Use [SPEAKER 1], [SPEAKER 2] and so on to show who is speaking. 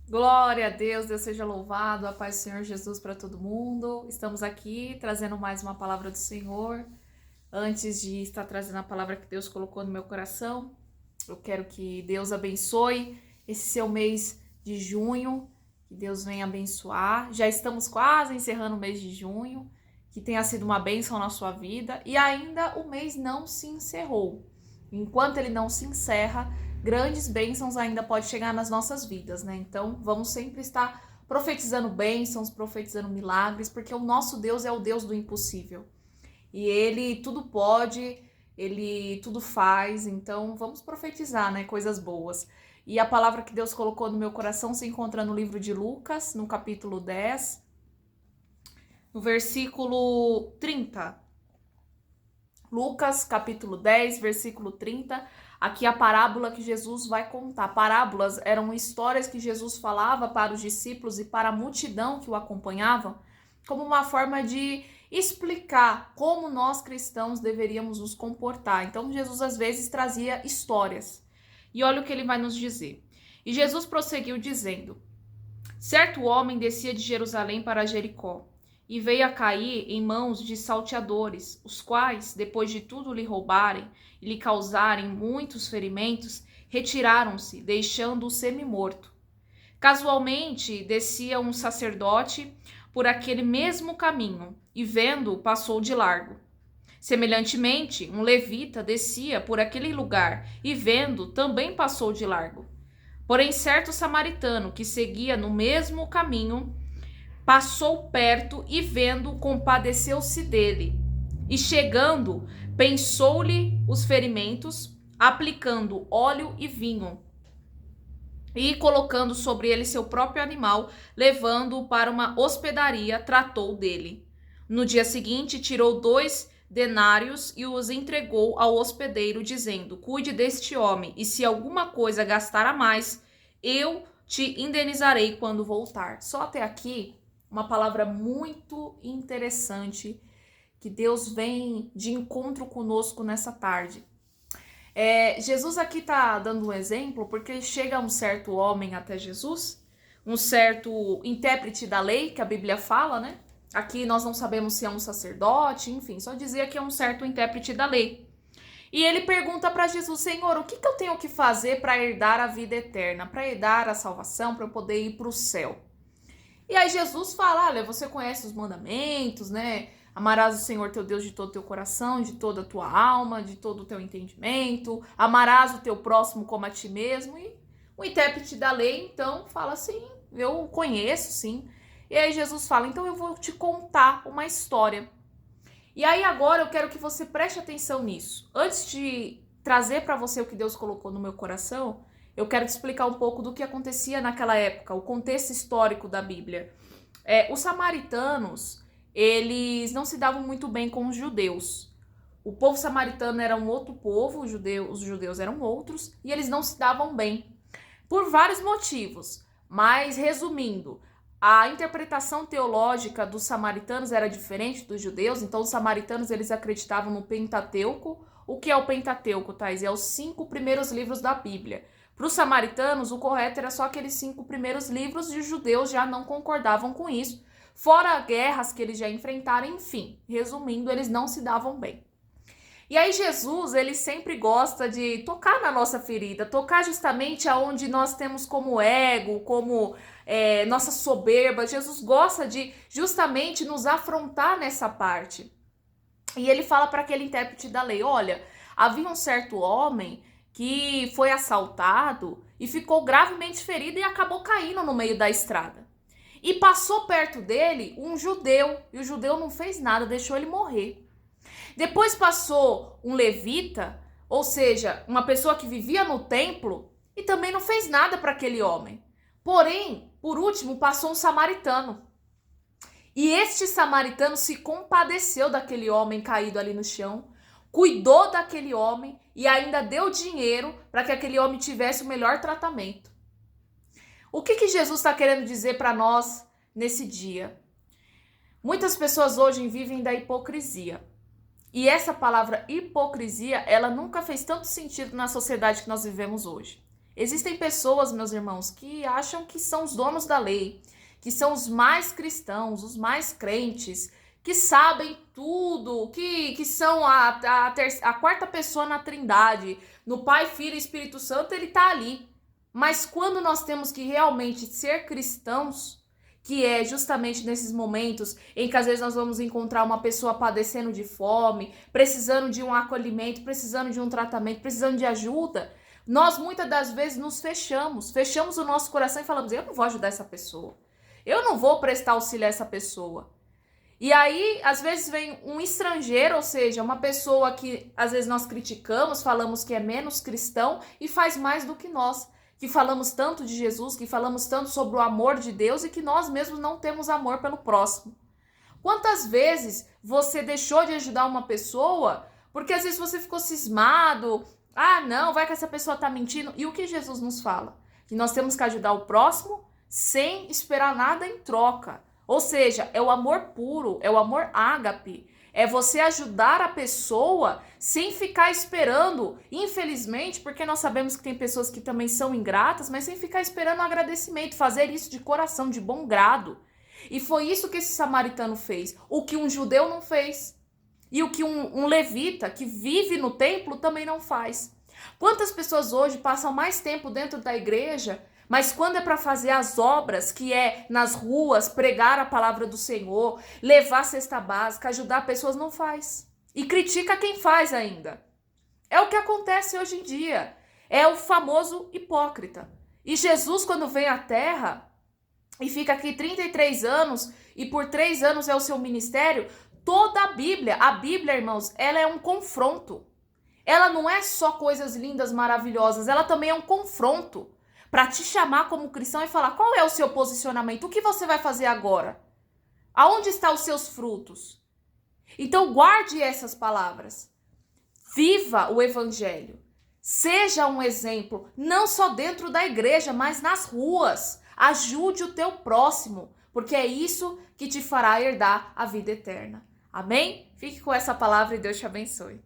[SPEAKER 1] Glória a Deus, Deus seja louvado, a paz do Senhor Jesus para todo mundo. Estamos aqui trazendo mais uma palavra do Senhor. Antes de estar trazendo a palavra que Deus colocou no meu coração, eu quero que Deus abençoe esse seu mês de junho, que Deus venha abençoar. Já estamos quase encerrando o mês de junho, que tenha sido uma bênção na sua vida e ainda o mês não se encerrou. Enquanto ele não se encerra, grandes bênçãos ainda pode chegar nas nossas vidas, né? Então, vamos sempre estar profetizando bênçãos, profetizando milagres, porque o nosso Deus é o Deus do impossível. E ele tudo pode, ele tudo faz, então vamos profetizar, né? Coisas boas. E a palavra que Deus colocou no meu coração se encontra no livro de Lucas, no capítulo 10, no versículo 30. Lucas, capítulo 10, versículo 30. Aqui a parábola que Jesus vai contar. Parábolas eram histórias que Jesus falava para os discípulos e para a multidão que o acompanhavam, como uma forma de explicar como nós cristãos deveríamos nos comportar. Então Jesus às vezes trazia histórias. E olha o que ele vai nos dizer. E Jesus prosseguiu dizendo: certo homem descia de Jerusalém para Jericó e veio a cair em mãos de salteadores, os quais, depois de tudo lhe roubarem e lhe causarem muitos ferimentos, retiraram-se, deixando-o semi-morto. Casualmente descia um sacerdote por aquele mesmo caminho e, vendo-o, passou de largo. Semelhantemente, um levita descia por aquele lugar e, vendo, também passou de largo. Porém, certo samaritano que seguia no mesmo caminho passou perto e, vendo, compadeceu-se dele. E chegando, pensou-lhe os ferimentos, aplicando óleo e vinho, e colocando sobre ele seu próprio animal, levando-o para uma hospedaria, tratou dele. No dia seguinte, tirou 2 denários e os entregou ao hospedeiro, dizendo: cuide deste homem, e se alguma coisa gastar a mais, eu te indenizarei quando voltar. Só até aqui, uma palavra muito interessante que Deus vem de encontro conosco nessa tarde. Jesus aqui está dando um exemplo porque chega um certo homem até Jesus, um certo intérprete da lei, que a Bíblia fala, né? Aqui nós não sabemos se é um sacerdote, enfim, só dizia que é um certo intérprete da lei. E ele pergunta para Jesus: Senhor, o que eu tenho que fazer para herdar a vida eterna, para herdar a salvação, para eu poder ir para o céu? E aí Jesus fala: olha, você conhece os mandamentos, né? Amarás o Senhor teu Deus de todo o teu coração, de toda a tua alma, de todo o teu entendimento. Amarás o teu próximo como a ti mesmo. E o intérprete da lei, então, fala assim: eu conheço, sim. E aí Jesus fala: então eu vou te contar uma história. E aí agora eu quero que você preste atenção nisso. Antes de trazer para você o que Deus colocou no meu coração, eu quero te explicar um pouco do que acontecia naquela época, o contexto histórico da Bíblia. Os samaritanos, eles não se davam muito bem com os judeus. O povo samaritano era um outro povo, os judeus eram outros, e eles não se davam bem. Por vários motivos. Mas, resumindo, a interpretação teológica dos samaritanos era diferente dos judeus. Então, os samaritanos, eles acreditavam no Pentateuco. O que é o Pentateuco, Thais? É os 5 primeiros livros da Bíblia. Para os samaritanos, o correto era só aqueles 5 primeiros livros, e os judeus já não concordavam com isso. Fora guerras que eles já enfrentaram, enfim. Resumindo, eles não se davam bem. E aí Jesus, ele sempre gosta de tocar na nossa ferida, tocar justamente aonde nós temos como ego, como nossa soberba. Jesus gosta de justamente nos afrontar nessa parte. E ele fala para aquele intérprete da lei: olha, havia um certo homem que foi assaltado e ficou gravemente ferido e acabou caindo no meio da estrada. E passou perto dele um judeu, e o judeu não fez nada, deixou ele morrer. Depois passou um levita, ou seja, uma pessoa que vivia no templo, e também não fez nada para aquele homem. Porém, por último, passou um samaritano. E este samaritano se compadeceu daquele homem caído ali no chão, cuidou daquele homem e ainda deu dinheiro para que aquele homem tivesse o melhor tratamento. O que Jesus está querendo dizer para nós nesse dia? Muitas pessoas hoje vivem da hipocrisia. E essa palavra hipocrisia, ela nunca fez tanto sentido na sociedade que nós vivemos hoje. Existem pessoas, meus irmãos, que acham que são os donos da lei, que são os mais cristãos, os mais crentes, que sabem tudo, que são a quarta pessoa na Trindade, no Pai, Filho e Espírito Santo, ele está ali. Mas quando nós temos que realmente ser cristãos, que é justamente nesses momentos em que às vezes nós vamos encontrar uma pessoa padecendo de fome, precisando de um acolhimento, precisando de um tratamento, precisando de ajuda, nós muitas das vezes nos fechamos o nosso coração e falamos, eu não vou ajudar essa pessoa, eu não vou prestar auxílio a essa pessoa. E aí, às vezes vem um estrangeiro, ou seja, uma pessoa que às vezes nós criticamos, falamos que é menos cristão e faz mais do que nós, que falamos tanto de Jesus, que falamos tanto sobre o amor de Deus e que nós mesmos não temos amor pelo próximo. Quantas vezes você deixou de ajudar uma pessoa porque às vezes você ficou cismado, não, vai que essa pessoa tá mentindo. E o que Jesus nos fala? Que nós temos que ajudar o próximo sem esperar nada em troca. Ou seja, é o amor puro, é o amor ágape. É você ajudar a pessoa sem ficar esperando, infelizmente, porque nós sabemos que tem pessoas que também são ingratas, mas sem ficar esperando um agradecimento, fazer isso de coração, de bom grado. E foi isso que esse samaritano fez, o que um judeu não fez. E o que um levita que vive no templo também não faz. Quantas pessoas hoje passam mais tempo dentro da igreja, mas quando é para fazer as obras, que é nas ruas, pregar a palavra do Senhor, levar a cesta básica, ajudar pessoas, não faz. E critica quem faz ainda. É o que acontece hoje em dia. É o famoso hipócrita. E Jesus, quando vem à Terra e fica aqui 33 anos, e por 3 anos é o seu ministério, toda a Bíblia, irmãos, ela é um confronto. Ela não é só coisas lindas, maravilhosas, ela também é um confronto para te chamar como cristão e falar qual é o seu posicionamento, o que você vai fazer agora? Aonde estão os seus frutos? Então guarde essas palavras. Viva o evangelho. Seja um exemplo, não só dentro da igreja, mas nas ruas. Ajude o teu próximo, porque é isso que te fará herdar a vida eterna. Amém? Fique com essa palavra e Deus te abençoe.